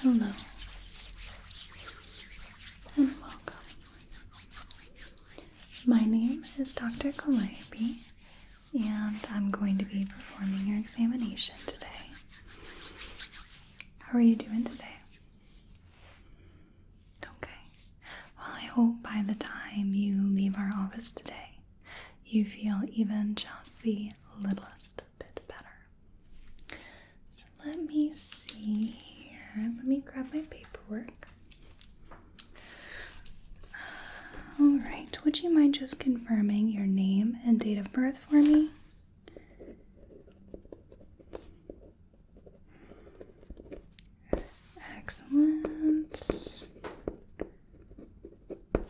Hello and welcome. My name is Dr. Calliope, and I'm going to be performing your examination today. How are you doing today? Okay. Well, I hope by the time you leave our office today, you feel even just the littlest bit better. So let me see here. Let me grab my paperwork. All right. Would you mind just confirming your name and date of birth for me? Excellent.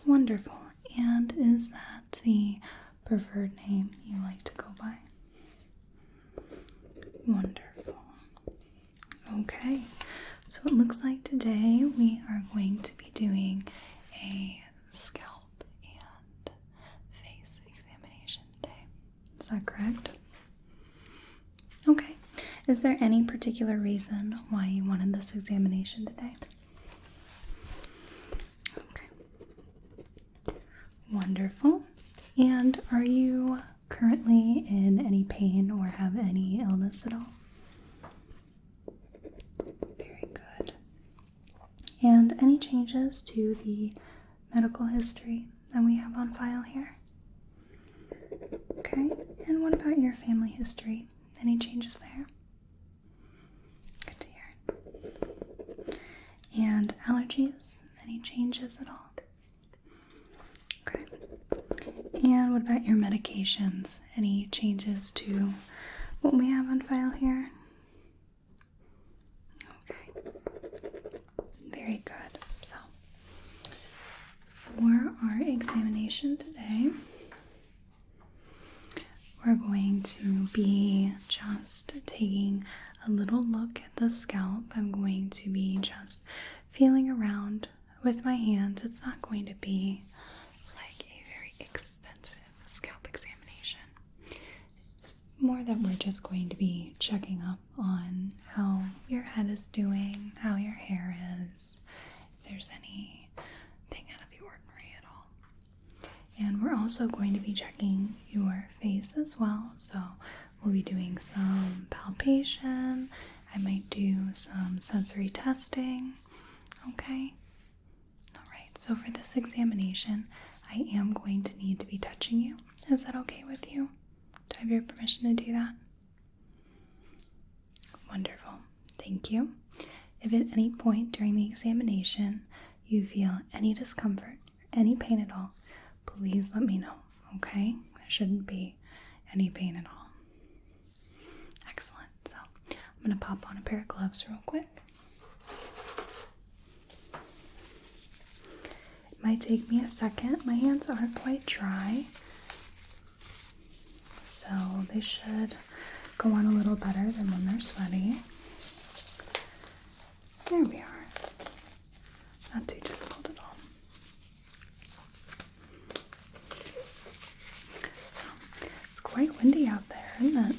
Wonderful. And is that the preferred name you like to go by? Wonderful. Okay. So it looks like today we are going to be doing a scalp and face examination today. Is that correct? Okay. Is there any particular reason why you wanted this examination today? Okay. Wonderful. And are you currently in any pain or have any illness at all? Very good. And any changes to the medical history that we have on file here? Okay. And what about your family history? Any changes there? Good to hear. And allergies? Any changes at all? Okay. And what about your medications? Any changes to what we have on file here? Okay. Very good. So, for our examination today, we're going to be just taking a little look at the scalp. I'm going to be just feeling around with my hands. It's not going to be like a very expensive scalp examination. It's more that we're just going to be checking up on how your head is doing, how your hair is, if there's anything out of the ordinary at all. And we're also going to be checking your face as well. So we'll be doing some palpation. I might do some sensory testing. Okay? Alright, so for this examination, I am going to need to be touching you. Is that okay with you? Do I have your permission to do that? Wonderful. Thank you. If at any point during the examination you feel any discomfort, any pain at all, please let me know, okay? There shouldn't be any pain at all. Excellent. So I'm going to pop on a pair of gloves real quick. It might take me a second. My hands are quite dry, so they should go on a little better than when they're sweaty. There we are. Not too difficult at all. It's quite windy out there, isn't it?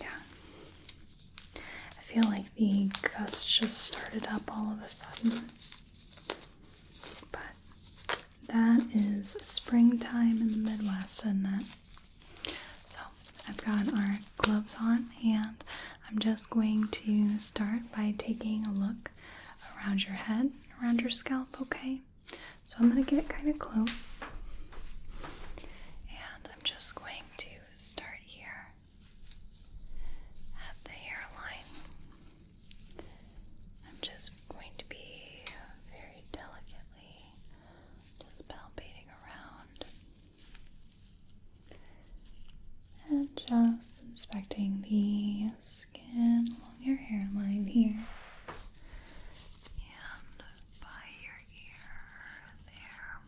Yeah. I feel like the gusts just started up all of a sudden. But that is springtime in the Midwest, isn't it? So I've got our gloves on, and I'm just going to start by taking a look around your head, around your scalp, okay? So I'm going to get kind of close. And I'm just going to start here at the hairline. I'm just going to be very delicately just palpating around and just inspecting the skin along your hairline here and by your ear there.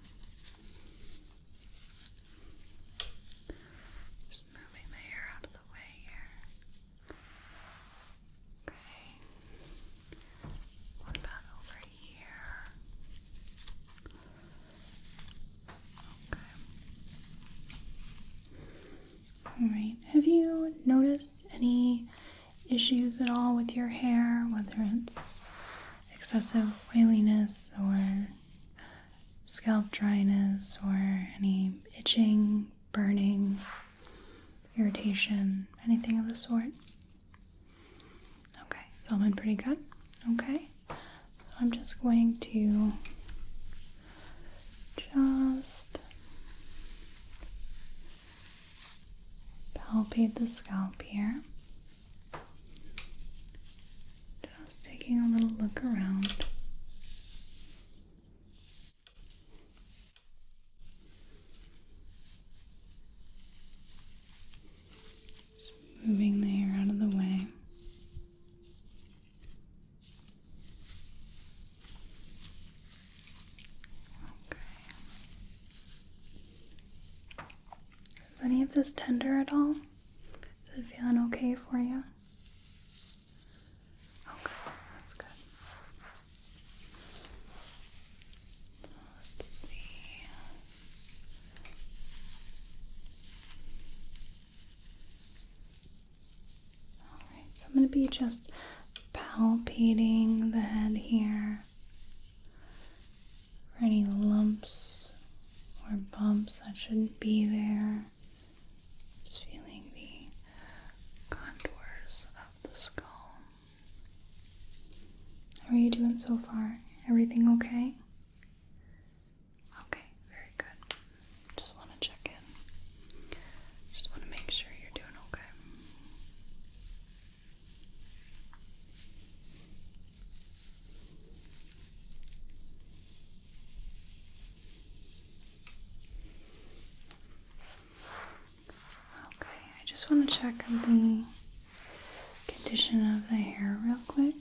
with your hair, whether it's excessive oiliness or scalp dryness or any itching, burning, irritation, anything of the sort? Okay, it's all been pretty good. Okay, so I'm just going to just palpate the scalp here. Just taking a little look around. Just moving the hair out of the way. Is any of this tender at all? Is it feeling okay for you? Okay, that's good. Let's see. Alright, so I'm going to be just palpating the head here for any lumps or bumps that shouldn't be there. Just feeling the contours of the skull. How are you doing so far? Everything okay? Okay, very good. Just want to check in. Just want to make sure you're doing okay. Okay, I just want to check the condition of the hair real quick.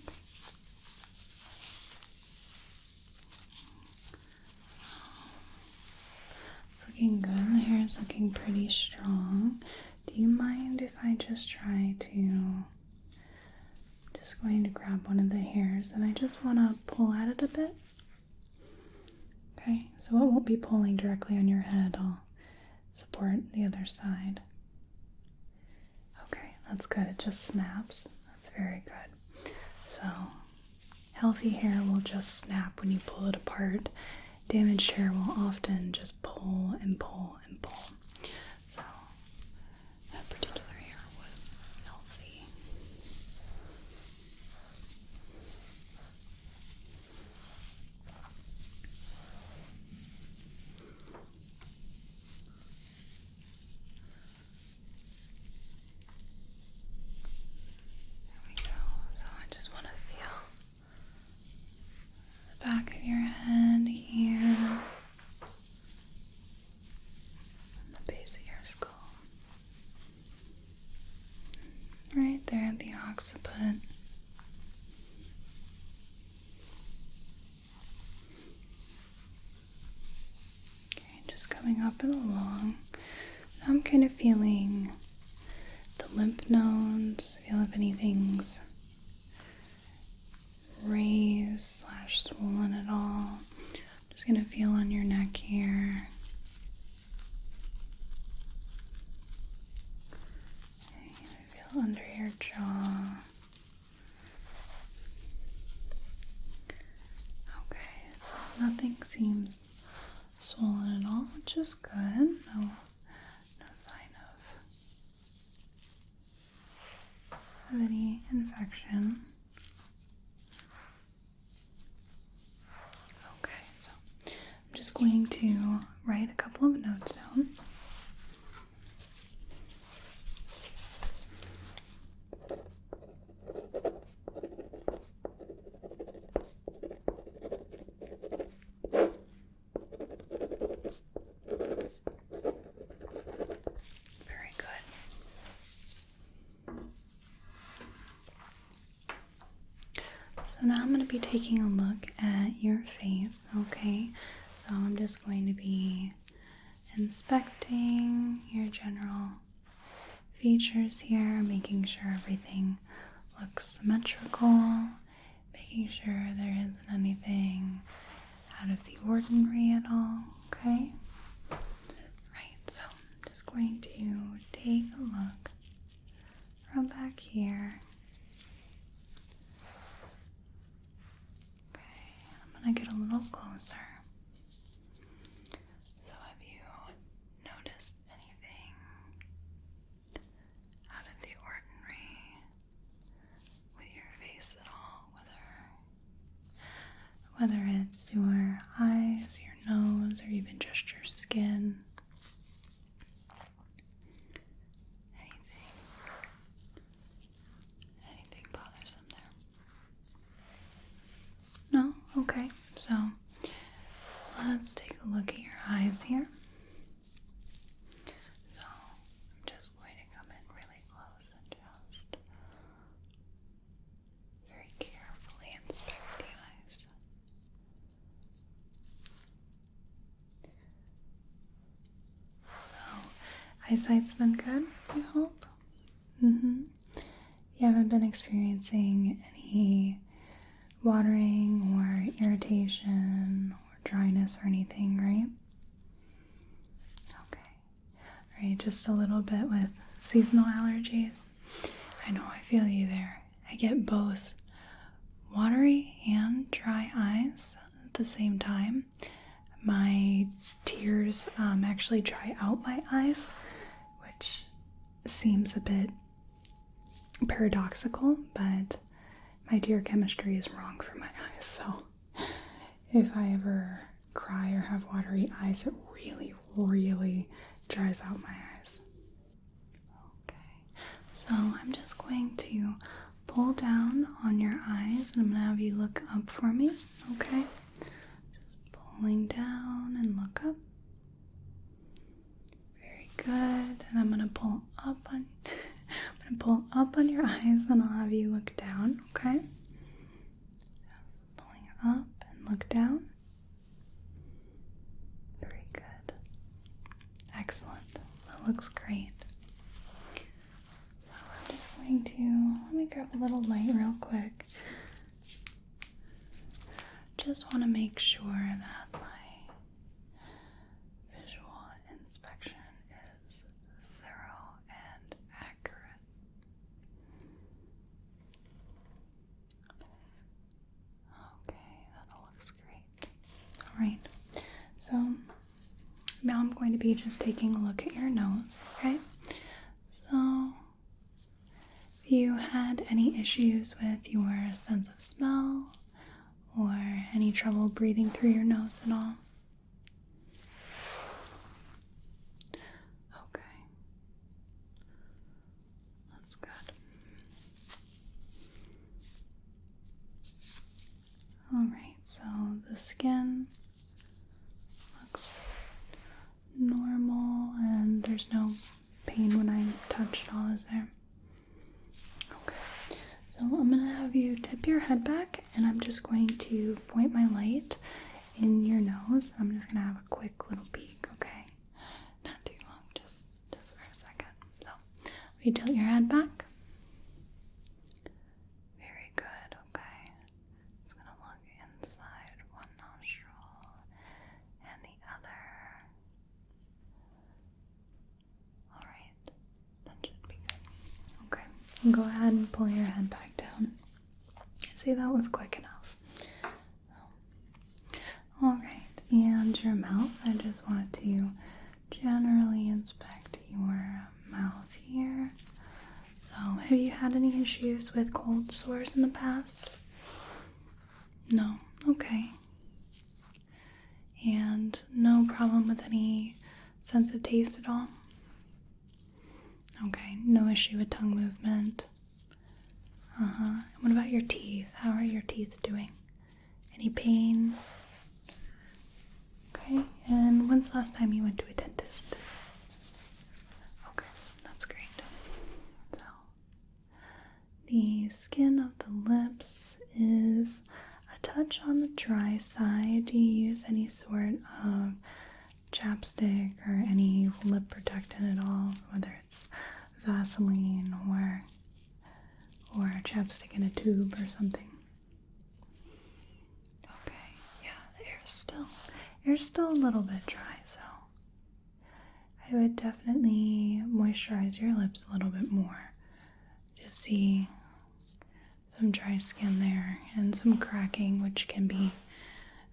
It's looking good. The hair is looking pretty strong. Do you mind if I just try to, just going to grab one of the hairs and I just want to pull at it a bit? Okay, so it won't be pulling directly on your head. I'll support the other side. Okay, that's good. It just snaps. That's very good. So, healthy hair will just snap when you pull it apart. Damaged hair will often just pull and pull and pull. So, that particular hair was healthy. There we go. So I just want to feel the back of your head here, and the base of your skull. Right there at the occiput. Okay, just coming up and along. Now I'm kind of feeling the lymph nodes, feel if anything's raised / swollen at all. Just gonna feel on your neck here. Okay, feel under your jaw. Okay, so nothing seems swollen at all, which is good. No sign of any infection. Okay, so I'm just going to write a couple of notes down. Very good. So now I'm going to be taking a look at your face, okay? So I'm just going to be inspecting your general features here, making sure everything looks symmetrical, making sure there isn't anything out of the ordinary at all, okay? Right, so I'm just going to take a look from back here. closer. So have you noticed anything out of the ordinary with your face at all? Whether it's your eyes, your nose, or even just your skin. Anything bothersome there? No? Okay, so let's take a look at your eyes here. So I'm just going to come in really close and just very carefully inspect the eyes. So eyesight's been good, I hope? You haven't been experiencing any watering or irritation or dryness or anything, right? Okay. Alright, just a little bit with seasonal allergies. I know, I feel you there. I get both watery and dry eyes at the same time. My tears actually dry out my eyes, which seems a bit paradoxical, but my tear chemistry is wrong for my eyes, so if I ever cry or have watery eyes, it really dries out my eyes. Okay, so I'm just going to pull down on your eyes and I'm going to have you look up for me, okay? Just pulling down and look up. Very good, and I'm going to pull up on your eyes and I'll have you look down, okay? Pulling up and look down. Very good. Excellent. That looks great. So I'm just going to, let me grab a little light real quick. Just want to make sure that my visual inspection is thorough and accurate. Okay, that looks great. Alright, so now I'm going to be just taking a look at your nose, okay? So, if you had any issues with your sense of smell or any trouble breathing through your nose at all? Okay, that's good. Alright, so the skin looks normal and there's no pain when I touch it all, is there? Okay, so I'm going to have you tip your head back and I'm just going to point my light in your nose. I'm just going to have a quick little peek, okay? Not too long, just for a second. So, will you tilt your head back? Very good, okay. Just going to look inside one nostril and the other. Alright, that should be good. Okay, go ahead and pull your head back down. See, that was quick enough. Alright, and your mouth. I just want to generally inspect your mouth here. So, have you had any issues with cold sores in the past? No? Okay. And no problem with any sense of taste at all? Okay, no issue with tongue movement? What about your teeth? How are your teeth doing? Any pain? Okay, and when's the last time you went to a dentist? Okay, that's great. So, the skin of the lips is a touch on the dry side. Do you use any sort of chapstick or any lip protectant at all? Whether it's Wrassling or a chapstick in a tube or something. Okay, yeah, the air's still a little bit dry, so I would definitely moisturize your lips a little bit more. Just see some dry skin there and some cracking, which can be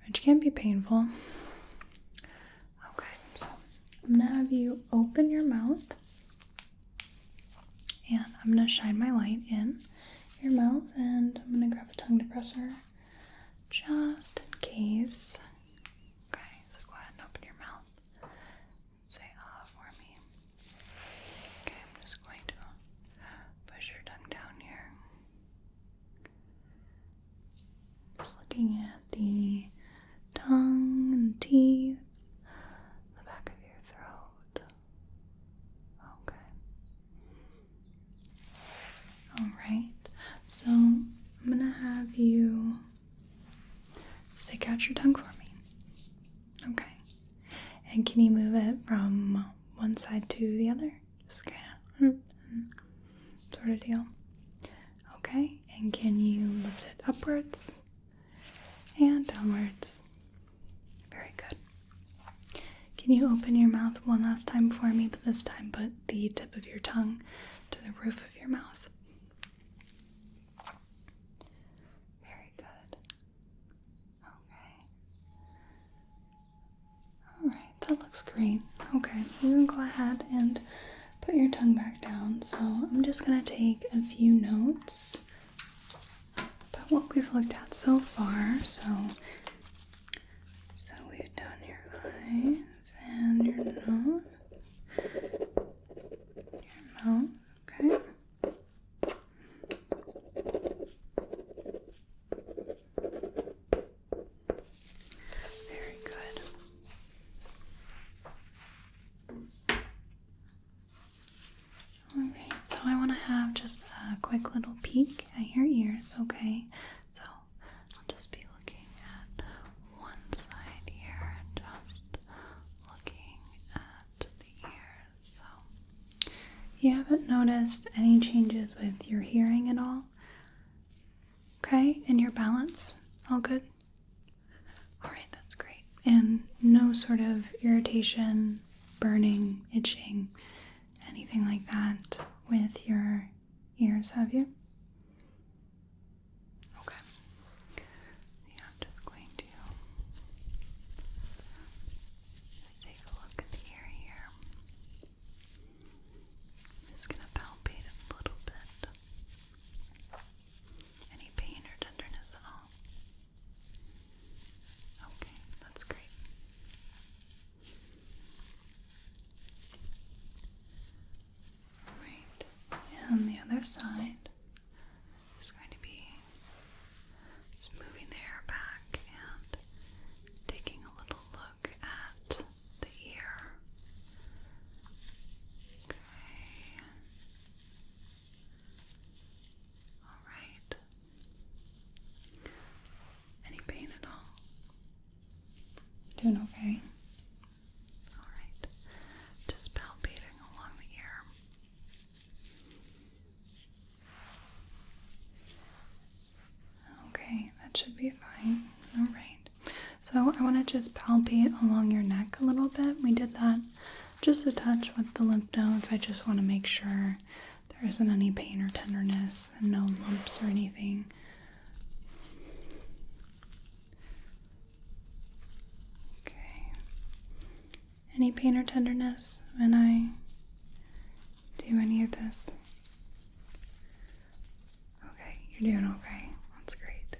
which can be painful. Okay, so I'm gonna have you open your mouth, and I'm gonna shine my light in your mouth, and I'm gonna grab a tongue depressor just in case. Okay, so go ahead and open your mouth. Say ah for me. Okay, I'm just going to push your tongue down here. Just looking at the tongue and teeth, the back of your throat. Okay. Alright, so I'm gonna have you stick out your tongue for me. Okay. And can you move it from one side to the other? Just kind of sort of deal. Okay, and can you lift it upwards and downwards? Very good. Can you open your mouth one last time for me, but this time put the tip of your tongue to the roof of your mouth? Very good. Okay. Alright, that looks great. Okay, you can go ahead and put your tongue back down. So I'm just going to take a few notes about what we've looked at so far. So we've done your eyes and your nose, your mouth, okay? Very good. Alright, so I want to have just a quick little peek at your ears, okay? So I'll just be looking at one side here and just looking at the ears. So you haven't noticed any changes with your hearing at all? Okay, and your balance? All good? Alright, that's great. And no sort of irritation, burning, itching, anything like that with your ears, have you? Okay. Yeah, I'm just going to take a look at the ear here. I'm just going to palpate it a little bit. Any pain or tenderness at all? Okay, that's great. Alright, and the other side is going to be just moving the hair back and taking a little look at the ear. Okay. Alright. Any pain at all? Doing okay? Alright. Just palpating along the ear. Okay, that should be fine. Alright. So I want to just palpate along your neck a little bit. We did that just a touch with the lymph nodes. I just want to make sure there isn't any pain or tenderness and no lumps or anything. Okay. Any pain or tenderness when I do any of this? Okay, you're doing okay. That's great.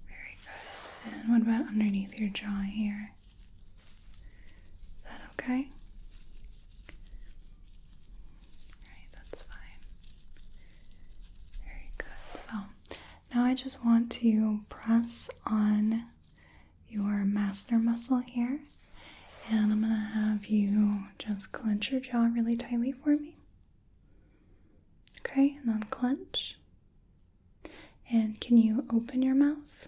Very good. And what about underneath your jaw here? Is that okay? Alright, that's fine. Very good. So now I just want to press on your masseter muscle here, and I'm going to have you just clench your jaw really tightly for me. Okay, and unclench. And can you open your mouth?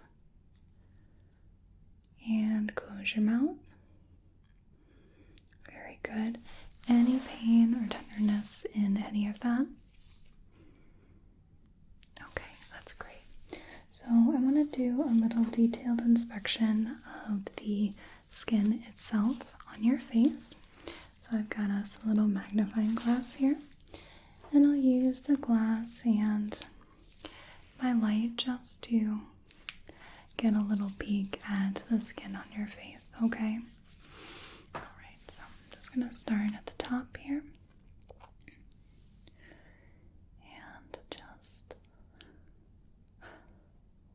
And close your mouth. Very good. Any pain or tenderness in any of that? Okay, that's great. So I want to do a little detailed inspection of the skin itself on your face. So I've got us a little magnifying glass here, and I'll use the glass and my light just to get a little peek at the skin on your face, okay? Alright, so I'm just going to start at the top here. And just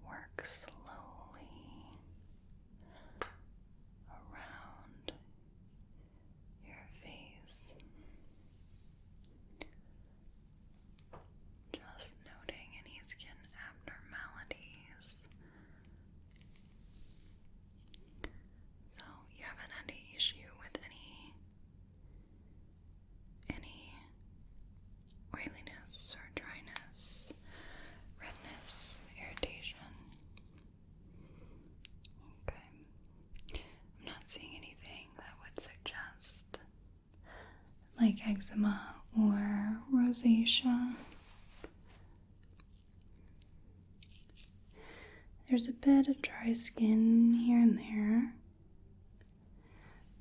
work slowly around your face. Just noting any skin abnormalities. So you haven't had any issue with any oiliness or dryness, redness, irritation. Okay. I'm not seeing anything that would suggest like eczema or rosacea. There's a bit of dry skin here and there,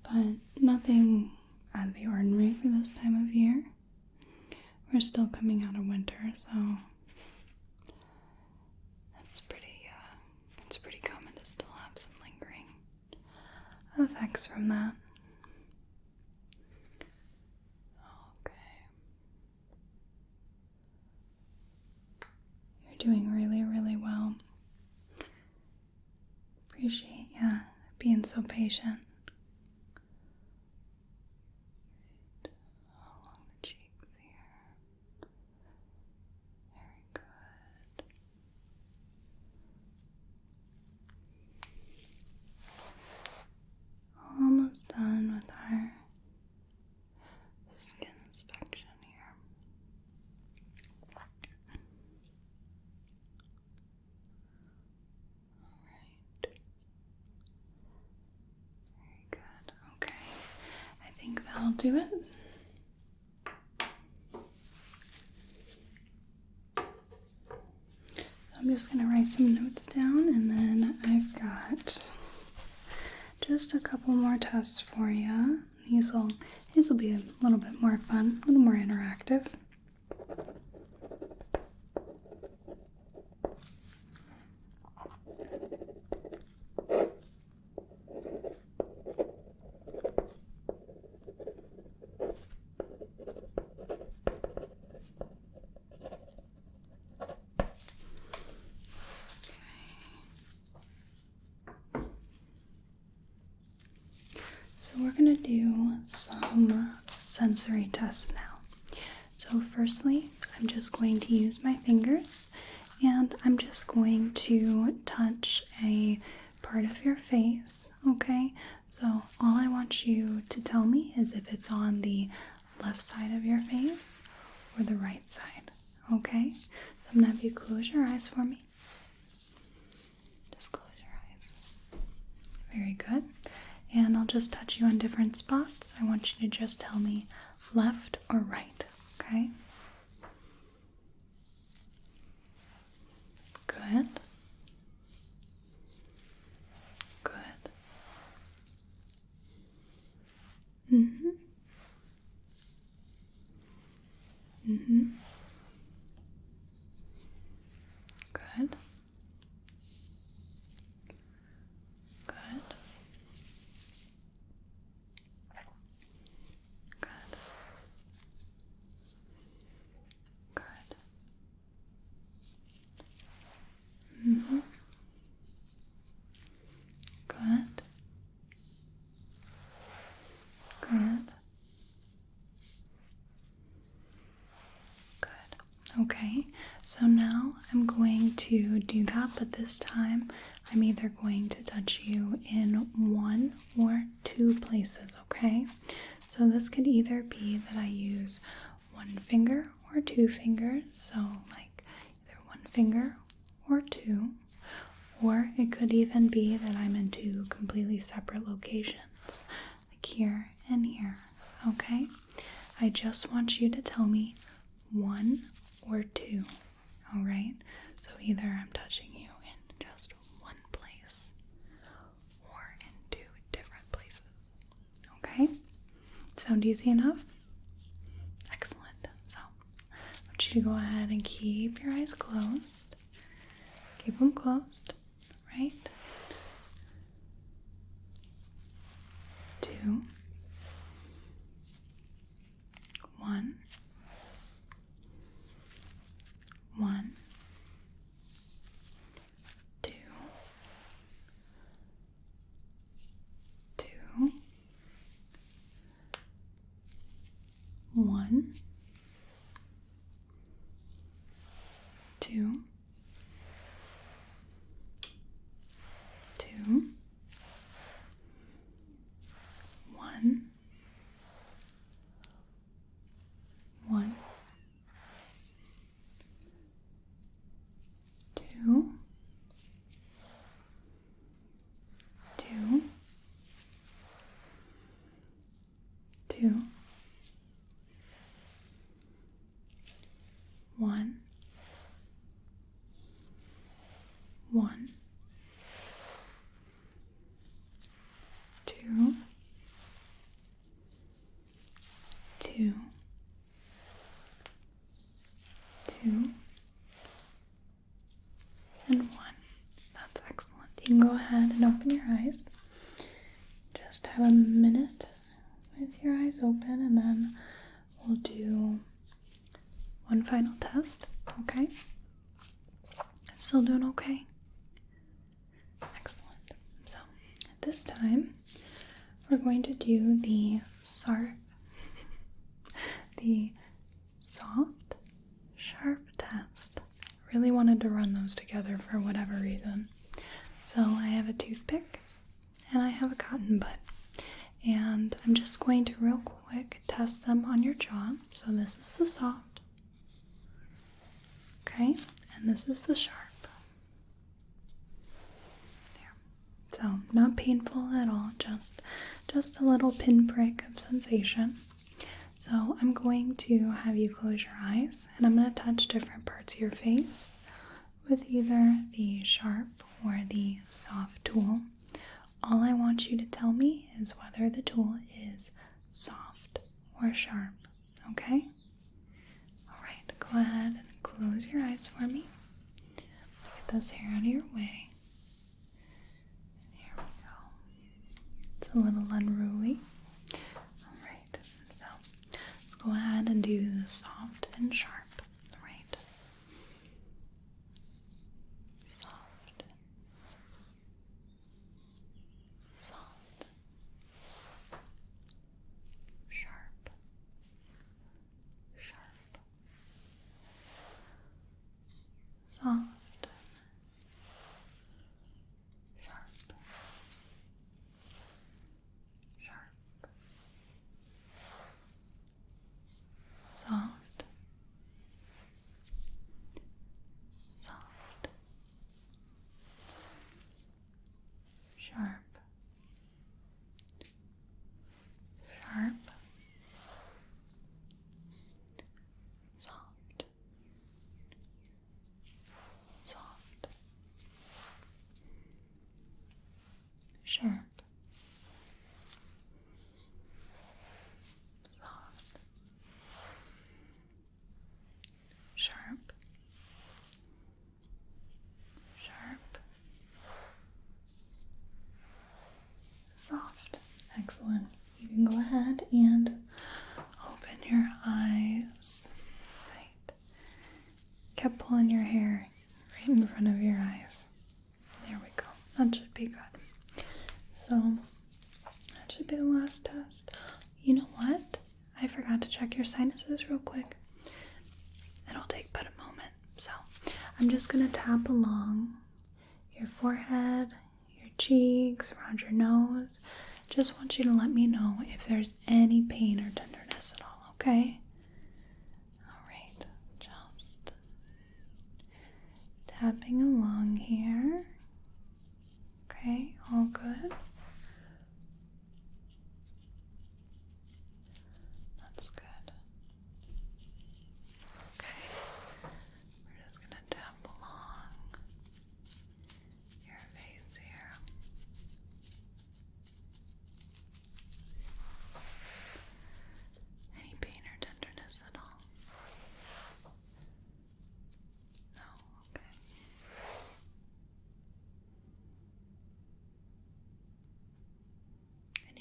but nothing out of the ordinary for this time of year. We're still coming out of winter, so it's pretty common to still have some lingering effects from that. Okay. You're doing really, really well. Appreciate you being so patient. Along the cheeks here. Very good. Almost done with our skin inspection here. Alright. Very good. Okay. I think that'll do it. I'm just going to write some notes down, and then I've got just a couple more tests for you. These will be a little bit more fun, a little more interactive. So we're going to do some sensory tests now. So firstly, I'm just going to use my fingers, and I'm just going to touch a part of your face, okay? So all I want you to tell me is if it's on the left side of your face or the right side, okay? So I'm going to have you close your eyes for me. Just close your eyes. Very good. And I'll just touch you on different spots. I want you to just tell me left or right, okay? Good. Good. Mm-hmm. Mm-hmm. Good. Good. Good. Good. Mm-hmm. Good. Good. Good. Okay, so now I'm going to do that, but this time I'm either going to touch you in one or two places, okay? So this could either be that I use one finger or two fingers, so like either one finger or two, or it could even be that I'm in two completely separate locations, like here and here, okay? I just want you to tell me one or two, alright? So either I'm touching you in just one place or in two different places, okay? Sound easy enough? Excellent. So I want you to go ahead and keep your eyes closed. keep them closed. Right? 2, 1, 1, 2, 2, 1, 2, 2, 1, 1, 2, 2, 2, 1, 1, 2, 2, 2, and 1. That's excellent. You can go ahead and open your eyes. Just have a minute with your eyes open, and then we'll do one final test, okay? Still doing okay? Excellent. So, this time, we're going to do the soft, sharp test. Really wanted to run those together for whatever reason. So I have a toothpick and I have a cotton bud. And I'm just going to real quick test them on your jaw. So this is the soft. Okay, and this is the sharp. There. So not painful at all, just a little pinprick of sensation. So I'm going to have you close your eyes, and I'm going to touch different parts of your face with either the sharp or the soft tool. All I want you to tell me is whether the tool is soft or sharp, okay? Alright, go ahead and close your eyes for me. Get this hair out of your way. Here we go. It's a little unruly. Alright, so let's go ahead and do the soft and sharp. Alright. Soft. Soft. Sharp. Sharp. Soft. Sharp. Sharp. Soft. Soft. Sharp. Sharp. Soft. Soft. Sharp. Soft. Sharp. Sharp. Soft. Excellent. You can go ahead and open your eyes. Right. Kept pulling your hair right in front of your eyes. There we go. That should be good. So, that should be the last test. You know what? I forgot to check your sinuses real quick. It'll take but a moment. So, I'm just going to tap along your forehead, your cheeks, around your nose. Just want you to let me know if there's any pain or tenderness at all, okay? Alright, just tapping along here. Okay, all good. That's good. Okay, we're just gonna tap along your face here. Any pain or tenderness at all? No? Okay.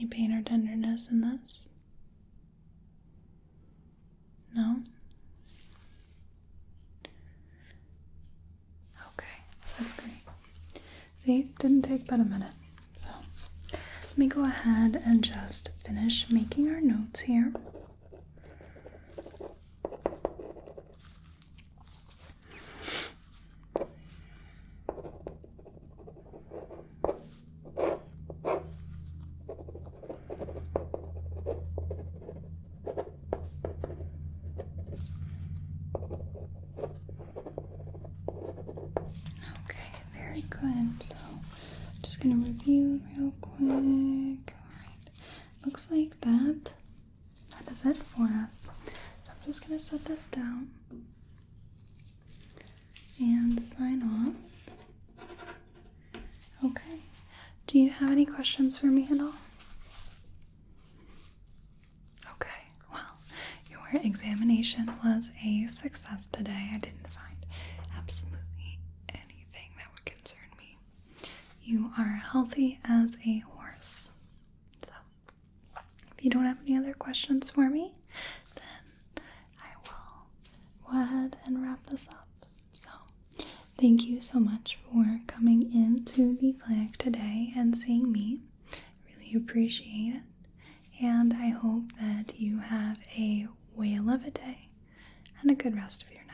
any pain or tenderness in this? No? Okay, that's great. See, didn't take but a minute. So let me go ahead and just finish making our notes here. Very good. So, just gonna review real quick. Alright. Looks like that is it for us. So I'm just gonna set this down and sign off. Okay. Do you have any questions for me at all? Okay. Well, your examination was a success today. I didn't find absolutely anything that would concern me. You are healthy as a horse. So, if you don't have any other questions for me, then I will go ahead and wrap this up. So, thank you so much for coming into the clinic today and seeing me. I really appreciate it. And I hope that you have a whale of a day and a good rest of your night.